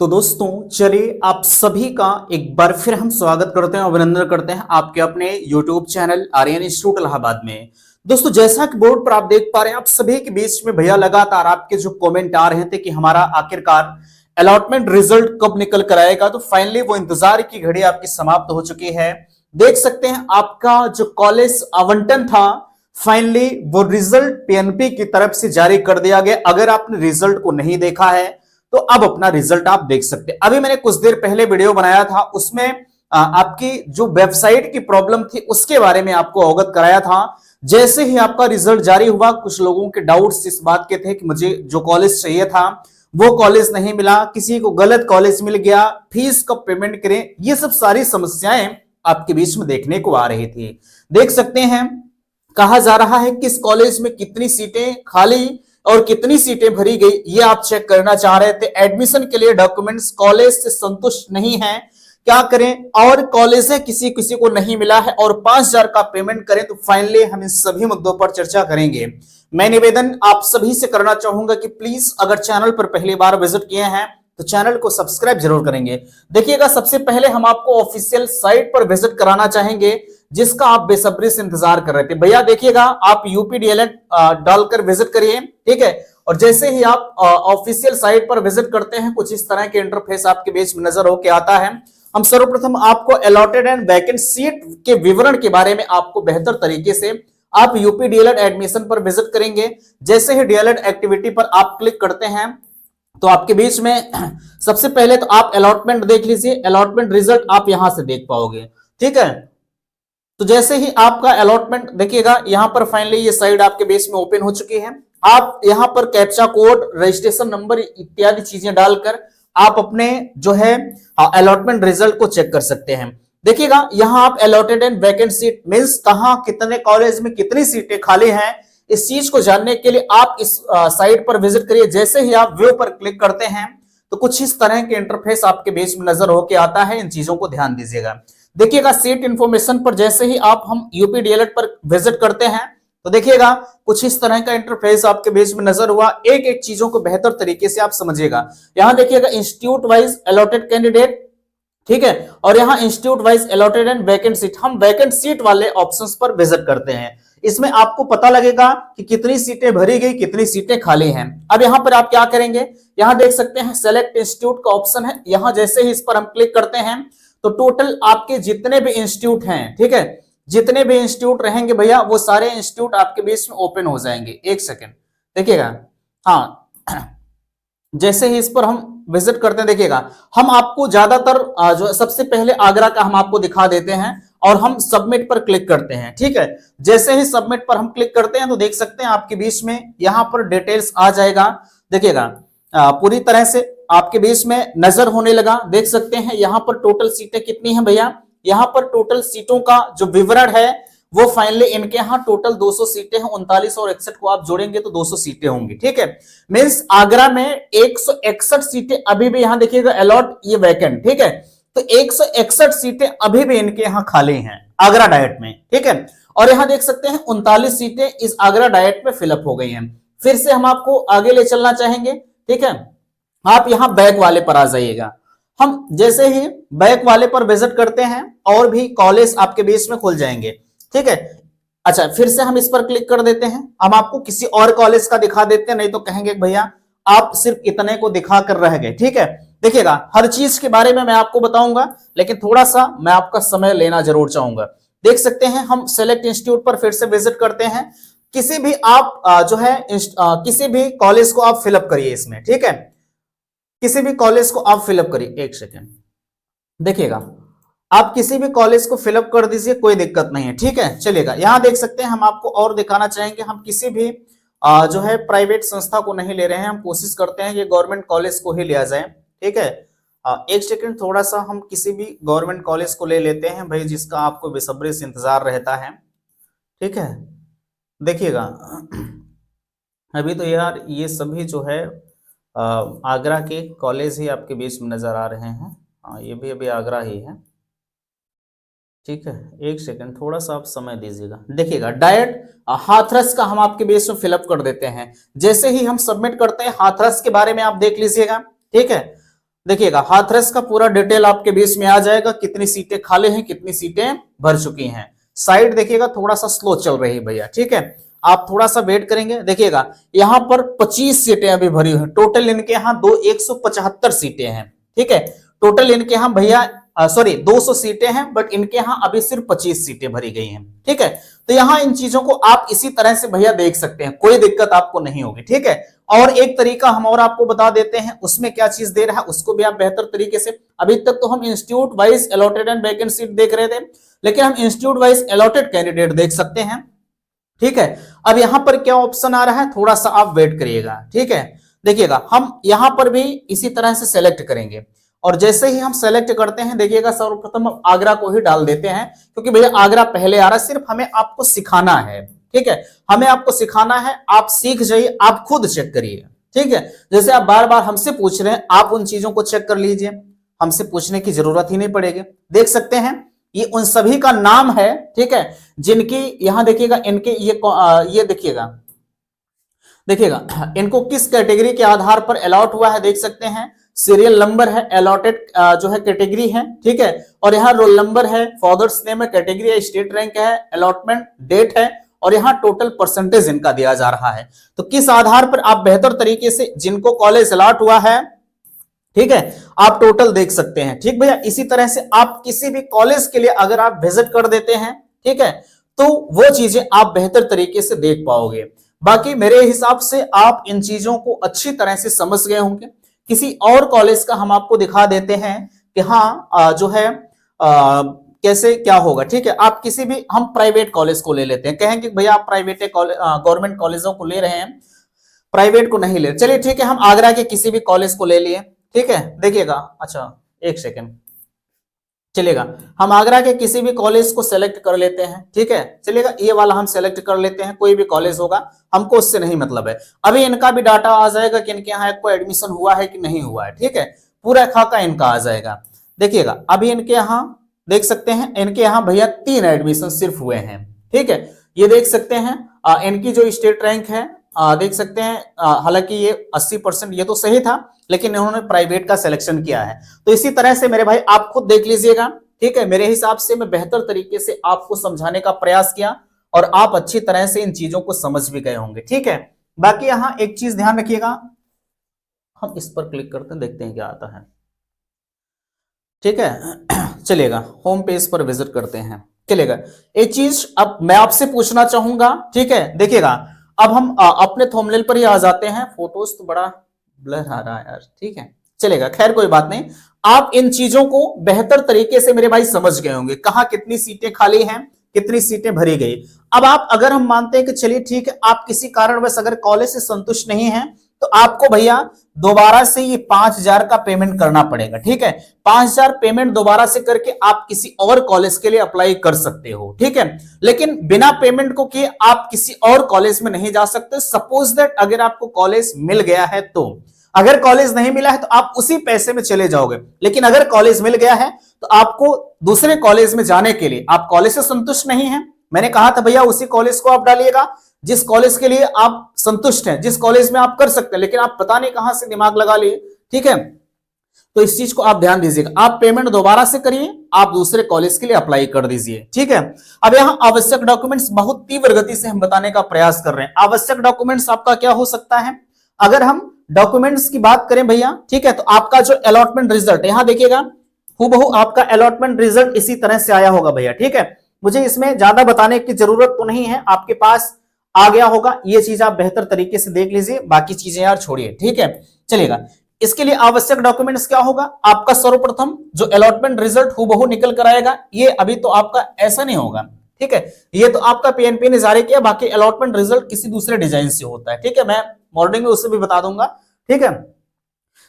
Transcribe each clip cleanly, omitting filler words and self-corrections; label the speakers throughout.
Speaker 1: तो दोस्तों चलिए आप सभी का एक बार फिर हम स्वागत करते हैं, अभिनंदन करते हैं आपके अपने YouTube channel Aryan institute Allahabad में। दोस्तों जैसा कि बोर्ड पर आप देख पा रहे हैं, आप सभी के बीच में भैया लगातार आपके जो कमेंट आ रहे थे कि हमारा आखिरकार अलॉटमेंट रिजल्ट कब निकल कर आएगा, तो फाइनली वो इंतजार की घड़ी आपकी समाप्त हो चुकी है। देख सकते हैं आपका जो कॉलेज आवंटन था, फाइनली वो रिजल्ट पीएनपी की तरफ से जारी कर दिया गया। अगर आपने रिजल्ट को नहीं देखा है तो अब अपना रिजल्ट आप देख सकते हैं। अभी मैंने कुछ देर पहले वीडियो बनाया था, उसमें आपकी जो वेबसाइट की प्रॉब्लम थी उसके बारे में आपको अवगत कराया था। जैसे ही आपका रिजल्ट जारी हुआ, कुछ लोगों के डाउट्स इस बात के थे कि मुझे जो कॉलेज चाहिए था वो कॉलेज नहीं मिला, किसी को गलत कॉलेज मिल गया, फीस कब पेमेंट करें, ये सब सारी समस्याएं आपके बीच में देखने को आ रही थी। देख सकते हैं कहा जा रहा है किस कॉलेज में कितनी सीटें खाली और कितनी सीटें भरी गई, ये आप चेक करना चाह रहे थे। एडमिशन के लिए डॉक्यूमेंट्स कॉलेज से संतुष्ट नहीं है, क्या करें, और कॉलेज है किसी किसी को नहीं मिला है और 5,000 का पेमेंट करें, तो फाइनली हम इन सभी मुद्दों पर चर्चा करेंगे। मैं निवेदन आप सभी से करना चाहूंगा कि प्लीज अगर चैनल पर पहली बार विजिट किए हैं तो चैनल को सब्सक्राइब जरूर करेंगे। देखिएगा, सबसे पहले हम आपको ऑफिशियल साइट पर विजिट कराना चाहेंगे जिसका आप बेसब्री से इंतजार कर रहे थे। भैया देखिएगा, आप यूपीडीएलएड डालकर विजिट करिए, ठीक है। और जैसे ही आप ऑफिशियल साइट पर विजिट करते हैं, कुछ इस तरह के इंटरफेस आपके बीच में नजर होकर आता है। हम सर्वप्रथम आपको अलॉटेड एंड वैकेंट सीट के विवरण के बारे में आपको बेहतर तरीके से आप यूपीडीएलएड एडमिशन पर विजिट करेंगे। जैसे ही डीएलएड एक्टिविटी पर आप क्लिक करते हैं तो आपके बीच में सबसे पहले तो आप अलॉटमेंट देख लीजिए, अलॉटमेंट रिजल्ट आप यहां से देख पाओगे, ठीक है। तो जैसे ही आपका अलॉटमेंट देखिएगा, यहां पर फाइनली ये साइड आपके बेस में ओपन हो चुकी है। आप यहां पर कैप्चा कोड, रजिस्ट्रेशन नंबर इत्यादि चीजें डालकर आप अपने जो है अलॉटमेंट रिजल्ट को चेक कर सकते हैं। देखिएगा, यहां आप allotted and vacant seat means कहां कितने कॉलेज में कितनी सीटें खाली हैं, इस चीज को जानने के लिए आप इस साइट पर विजिट करिए। जैसे ही आप व्यू पर क्लिक करते हैं तो कुछ इस तरह के इंटरफेस आपके बेस में नजर होके आता है। इन चीजों को ध्यान दीजिएगा। देखिएगा, सीट इंफॉर्मेशन पर जैसे ही आप हम यूपीडीएलएड पर विजिट करते हैं तो देखिएगा कुछ इस तरह का इंटरफेस आपके बेस में नजर हुआ। एक एक चीजों को बेहतर तरीके से आप समझिएगा। यहां देखिएगा इंस्टीट्यूट वाइज अलॉटेड कैंडिडेट, ठीक है, और यहां institute wise allotted and vacant seat. हम वैकेंट सीट वाले ऑप्शंस पर विजिट करते हैं। इसमें आपको पता लगेगा कि कितनी सीटें भरी गई, कितनी सीटें खाली हैं। अब यहां पर आप क्या करेंगे, यहां देख सकते हैं सेलेक्ट इंस्टीट्यूट का ऑप्शन है। यहां जैसे ही इस पर हम क्लिक करते हैं तो टोटल आपके जितने भी इंस्टीट्यूट हैं, ठीक है, जितने भी इंस्टीट्यूट रहेंगे भैया, वो सारे इंस्टीट्यूट आपके बीच में ओपन हो जाएंगे। एक सेकेंड देखिएगा, हाँ जैसे ही इस पर हम विजिट करते हैं, देखिएगा हम आपको ज्यादातर जो सबसे पहले आगरा का हम आपको दिखा देते हैं और हम सबमिट पर क्लिक करते हैं, ठीक है। जैसे ही सबमिट पर हम क्लिक करते हैं तो देख सकते हैं आपके बीच में यहां पर डिटेल्स आ जाएगा। देखिएगा पूरी तरह से आपके बीच में नजर होने लगा। देख सकते हैं यहां पर टोटल सीटें कितनी हैं भैया, यहां पर टोटल सीटों का जो विवरण है वो फाइनली इनके यहां टोटल 200 सीटें हैं। 39 और 61 को आप जोड़ेंगे तो 200 सीटें होंगी, ठीक है। मींस आगरा में 161 सीटें अभी भी यहां देखिएगा अलॉट, ये वैकेंट, ठीक है। तो 161 सीटें अभी भी इनके यहां खाली हैं आगरा डायट में, ठीक है। और यहां देख सकते हैं 39 सीटें इस आगरा डायट में फिलअप हो गई हैं। फिर से हम आपको आगे ले चलना चाहेंगे, ठीक है। आप यहां बैक वाले पर आ जाइएगा। हम जैसे ही बैक वाले पर विजिट करते हैं और भी कॉलेज आपके बेस में खुल जाएंगे, ठीक है। अच्छा, फिर से हम इस पर क्लिक कर देते हैं। हम आपको किसी और कॉलेज का दिखा देते हैं, नहीं तो कहेंगे भैया आप सिर्फ इतने को दिखा कर रह गए, ठीक है। देखिएगा हर चीज के बारे में मैं आपको बताऊंगा, लेकिन थोड़ा सा मैं आपका समय लेना जरूर चाहूंगा। देख सकते हैं हम सेलेक्ट इंस्टीट्यूट पर फिर से विजिट करते हैं। किसी भी आप जो है किसी भी कॉलेज को आप फिलअप करिए इसमें, ठीक है। किसी भी कॉलेज को आप फिलअप करिए। एक सेकेंड देखिएगा, आप किसी भी कॉलेज को फिलअप कर दीजिए, कोई दिक्कत नहीं है, ठीक है, चलिएगा। यहां देख सकते हैं हम आपको और दिखाना चाहेंगे, हम किसी भी जो है प्राइवेट संस्था को नहीं ले रहे हैं, हम कोशिश करते हैं कि गवर्नमेंट कॉलेज को ही लिया जाए, ठीक है। एक सेकंड थोड़ा सा हम किसी भी गवर्नमेंट कॉलेज को ले लेते हैं भाई, जिसका आपको बेसब्री से इंतजार रहता है, ठीक है। देखिएगा अभी तो यार ये सभी जो है आगरा के कॉलेज ही आपके बीच में नजर आ रहे हैं। हाँ, ये भी अभी आगरा ही है, ठीक है। एक सेकंड थोड़ा सा आप समय दीजिएगा। देखिएगा डायट हाथरस का हम आपके बेस में फिलअप कर देते हैं। जैसे ही हम सबमिट करते हैं, हाथरस के बारे में आप देख लीजिएगा, ठीक है। देखिएगा हाथरस का पूरा डिटेल आपके बीच में आ जाएगा, कितनी सीटें खाली हैं, कितनी सीटें भर चुकी हैं। साइट देखिएगा थोड़ा सा स्लो चल रही है भैया, ठीक है, आप थोड़ा सा वेट करेंगे। देखिएगा यहाँ पर 25 सीटें अभी भरी हुई हैं, टोटल इनके यहाँ 175 सीटें हैं, ठीक है, टोटल इनके यहाँ भैया सॉरी 200 सीटें हैं, बट इनके यहाँ अभी सिर्फ 25 सीटें भरी गई हैं, ठीक है। तो यहाँ इन चीजों को आप इसी तरह से भैया देख सकते हैं, कोई दिक्कत आपको नहीं होगी, ठीक है। और एक तरीका हम और आपको बता देते हैं, उसमें क्या चीज दे रहा है उसको भी आप बेहतर तरीके से, अभी तक तो हम institute wise allotted and vacant seat देख रहे थे, लेकिन हम इंस्टीट्यूट वाइज अलॉटेड कैंडिडेट देख सकते हैं, ठीक है। अब यहां पर क्या ऑप्शन आ रहा है, थोड़ा सा आप वेट करिएगा, ठीक है। देखिएगा हम यहां पर भी इसी तरह से सेलेक्ट करेंगे, और जैसे ही हम सेलेक्ट करते हैं देखिएगा सर्वप्रथम हम आगरा को ही डाल देते हैं, क्योंकि भैया आगरा पहले आ रहा है, सिर्फ हमें आपको सिखाना है, ठीक है, हमें आपको सिखाना है, आप सीख जाइए, आप खुद चेक करिए, ठीक है। जैसे आप बार बार हमसे पूछ रहे हैं, आप उन चीजों को चेक कर लीजिए, हमसे पूछने की जरूरत ही नहीं पड़ेगी। देख सकते हैं ये उन सभी का नाम है, ठीक है, जिनकी यहां देखिएगा इनके ये देखिएगा इनको किस कैटेगरी के आधार पर अलॉट हुआ है, देख सकते हैं सीरियल नंबर है, अलॉटेड जो है कैटेगरी है, ठीक है, और यहाँ रोल नंबर है, फादर्स नेम है, कैटेगरी है, स्टेट रैंक है, अलॉटमेंट डेट है, और यहाँ टोटल परसेंटेज इनका दिया जा रहा है। तो किस आधार पर आप बेहतर तरीके से जिनको कॉलेज अलॉट हुआ है, ठीक है, आप टोटल देख सकते हैं, ठीक भैया। इसी तरह से आप किसी भी कॉलेज के लिए अगर आप विजिट कर देते हैं, ठीक है, तो वो चीजें आप बेहतर तरीके से देख पाओगे। बाकी मेरे हिसाब से आप इन चीजों को अच्छी तरह से समझ गए होंगे। किसी और कॉलेज का हम आपको दिखा देते हैं कि हाँ जो है कैसे क्या होगा, ठीक है। आप किसी भी हम प्राइवेट कॉलेज को ले लेते हैं, कहेंगे भैया आप प्राइवेट गवर्नमेंट कॉलेजों को ले रहे हैं, प्राइवेट को नहीं ले, चलिए ठीक है, हम आगरा के किसी भी कॉलेज को ले लिए, ठीक है। देखिएगा अच्छा एक सेकेंड चलेगा, हम आगरा के किसी भी कॉलेज को सेलेक्ट कर लेते हैं, ठीक है, चलेगा, ये वाला हम सेलेक्ट कर लेते हैं, कोई भी कॉलेज होगा, हमको उससे नहीं मतलब है। अभी इनका भी डाटा आ जाएगा कि इनके यहाँ कोई एडमिशन हुआ है कि नहीं हुआ है, ठीक है, पूरा खाका इनका आ जाएगा। देखिएगा अभी इनके यहाँ देख सकते हैं, इनके यहाँ भैया 3 एडमिशन सिर्फ हुए हैं, ठीक है, ये देख सकते हैं। इनकी जो स्टेट रैंक है देख सकते हैं, हालांकि ये 80% ये तो सही था, लेकिन इन्होंने प्राइवेट का सिलेक्शन किया है। तो इसी तरह से मेरे भाई आप खुद देख लीजिएगा, ठीक है। मेरे हिसाब से मैं बेहतर तरीके से आपको समझाने का प्रयास किया, और आप अच्छी तरह से इन चीजों को समझ भी गए होंगे, ठीक है। बाकी यहाँ एक चीज ध्यान रखिएगा, हम इस पर क्लिक करते हैं, देखते हैं क्या आता है, ठीक है। चलेगा होम पेज पर विजिट करते हैं, चलेगा। एक चीज अब मैं आपसे पूछना चाहूंगा, ठीक है, देखिएगा अब हम अपने थंबनेल पर ही आ जाते हैं, फोटोज तो बड़ा ब्लर आ रहा है यार, ठीक है, चलेगा, खैर कोई बात नहीं। आप इन चीजों को बेहतर तरीके से मेरे भाई समझ गए होंगे, कहां कितनी सीटें खाली हैं, कितनी सीटें भरी गई। अब आप अगर हम मानते हैं कि चलिए ठीक है, आप किसी कारणवश अगर कॉलेज से संतुष्ट नहीं हैं, तो आपको भैया दोबारा से ये 5,000 का पेमेंट करना पड़ेगा, ठीक है। 5,000 पेमेंट दोबारा से करके आप किसी और कॉलेज के लिए अप्लाई कर सकते हो, ठीक है, लेकिन बिना पेमेंट को किए आप किसी और कॉलेज में नहीं जा सकते। सपोज दैट अगर आपको कॉलेज मिल गया है तो, अगर कॉलेज नहीं मिला है तो आप उसी पैसे में चले जाओगे, लेकिन अगर कॉलेज मिल गया है तो आपको दूसरे कॉलेज में जाने के लिए, आप कॉलेज से संतुष्ट नहीं है, मैंने कहा था भैया उसी कॉलेज को आप डालिएगा जिस कॉलेज के लिए आप संतुष्ट हैं, जिस कॉलेज में आप कर सकते हैं, लेकिन आप पता नहीं कहां से दिमाग लगा लिए, ठीक है। तो इस चीज को आप ध्यान दीजिएगा, आप पेमेंट दोबारा से करिए, आप दूसरे कॉलेज के लिए अप्लाई कर दीजिए, ठीक है। अब यहाँ आवश्यक डॉक्यूमेंट्स बहुत तीव्र गति से हम बताने का प्रयास कर रहे हैं। आवश्यक डॉक्यूमेंट्स आपका क्या हो सकता है, अगर हम डॉक्यूमेंट्स की बात करें भैया, ठीक है, तो आपका जो अलॉटमेंट रिजल्ट यहां देखिएगा, हूबहू आपका अलॉटमेंट रिजल्ट इसी तरह से आया होगा भैया, ठीक है। मुझे इसमें ज्यादा बताने की जरूरत तो नहीं है, आपके पास आ गया होगा, ये चीज आप बेहतर तरीके से देख लीजिए, बाकी चीजें यार छोड़िए, ठीक है, चलेगा। इसके लिए आवश्यक डॉक्यूमेंट्स क्या होगा, आपका सर्वप्रथम जो अलॉटमेंट रिजल्ट हूबहू निकल कर आएगा, ये अभी तो आपका ऐसा नहीं होगा, ठीक है, ये तो आपका पीएनपी ने जारी किया, बाकी अलॉटमेंट रिजल्ट किसी दूसरे डिजाइन से होता है, ठीक है, मैं मॉर्निंग में उससे भी बता दूंगा, ठीक है।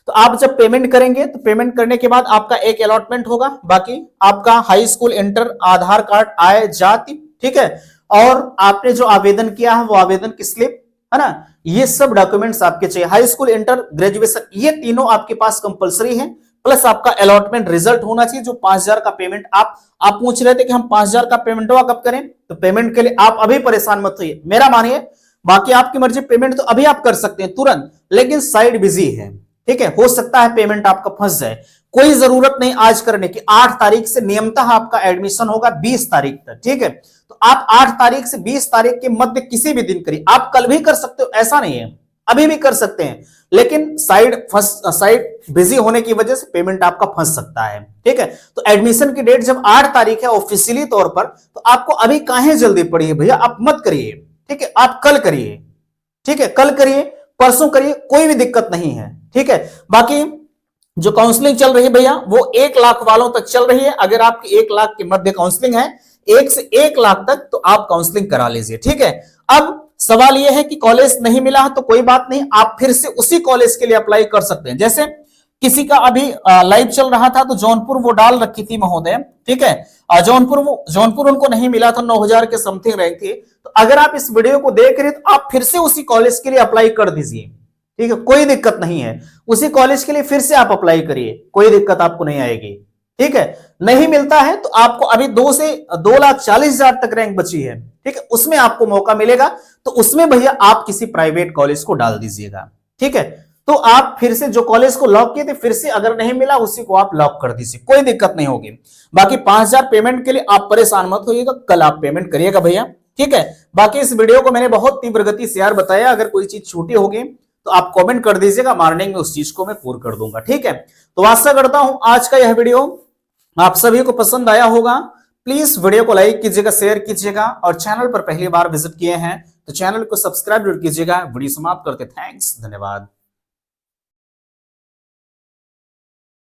Speaker 1: तो आप जब पेमेंट करेंगे तो पेमेंट करने के बाद आपका एक अलॉटमेंट होगा, बाकी आपका हाई स्कूल, इंटर, आधार कार्ड, आय, जाति, ठीक है, और आपने जो आवेदन किया है वो आवेदन की स्लिप है ना, ये सब डॉक्यूमेंट्स आपके चाहिए। हाई स्कूल, इंटर, ग्रेजुएशन, ये तीनों आपके पास कंपलसरी है, प्लस आपका अलॉटमेंट रिजल्ट होना चाहिए। जो 5,000 का पेमेंट आप पूछ रहे थे कि हम 5,000 का पेमेंट हुआ कब करें, तो पेमेंट के लिए आप अभी परेशान मत होइए, मेरा मानिए, बाकी आपकी मर्जी, पेमेंट तो अभी आप कर सकते हैं तुरंत, लेकिन साइड बिजी है, ठीक है, हो सकता है पेमेंट आपका फंस जाए। कोई जरूरत नहीं आज करने की, 8 तारीख से नियमतः आपका एडमिशन होगा 20 तारीख तक, ठीक है। तो आप 8 तारीख से 20 तारीख के मध्य किसी भी दिन करिए, आप कल भी कर सकते हो, ऐसा नहीं है, अभी भी कर सकते हैं, लेकिन साइड बिजी होने की वजह से पेमेंट आपका फंस सकता है, ठीक है। तो एडमिशन की डेट जब 8 तारीख है ऑफिशियली तौर पर, तो आपको अभी काहे जल्दी पड़ी है भैया, आप मत करिए, ठीक है, आप कल करिए, ठीक है, कल करिए, परसों करिए, कोई भी दिक्कत नहीं है, ठीक है। बाकी जो काउंसलिंग चल रही है भैया वो 1 लाख वालों तक चल रही है। अगर आपकी 1 लाख के मध्य काउंसलिंग है, 1 से 1 लाख तक, तो आप काउंसलिंग करा लीजिए, ठीक है। अब सवाल यह है कि कॉलेज नहीं मिला है तो कोई बात नहीं, आप फिर से उसी कॉलेज के लिए अप्लाई कर सकते हैं। जैसे किसी का अभी लाइव चल रहा था तो जौनपुर वो डाल रखी थी महोदय, ठीक है, जौनपुर उनको नहीं मिला था, 9,000 के समथिंग रैंक थी। तो अगर आप इस वीडियो को देख रहे तो आप फिर से उसी कॉलेज के लिए अप्लाई कर दीजिए, ठीक है, कोई दिक्कत नहीं है, उसी कॉलेज के लिए फिर से आप अप्लाई करिए, कोई दिक्कत आपको नहीं आएगी, ठीक है। नहीं मिलता है तो आपको अभी 2 से 2,40,000 तक रैंक बची है, ठीक है, उसमें आपको मौका मिलेगा, तो उसमें भैया आप किसी प्राइवेट कॉलेज को डाल दीजिएगा, ठीक है। तो आप फिर से जो कॉलेज को लॉक किए थे, फिर से अगर नहीं मिला उसी को आप लॉक कर दीजिए, कोई दिक्कत नहीं होगी। बाकी 5,000 पेमेंट के लिए आप परेशान मत होइएगा, कल आप पेमेंट करिएगा भैया, ठीक है। बाकी इस वीडियो को मैंने बहुत तीव्र गति से यार बताया, अगर कोई चीज छूटी होगी तो आप कमेंट कर दीजिएगा, मॉर्निंग में उस चीज को मैं पूर्ण कर दूंगा, ठीक है। तो आशा करता हूं आज का यह वीडियो आप सभी को पसंद आया होगा। प्लीज वीडियो को लाइक कीजिएगा, शेयर कीजिएगा, और चैनल पर पहली बार विजिट किए हैं तो चैनल को सब्सक्राइब कीजिएगा। वीडियो समाप्त करते, थैंक्स, धन्यवाद।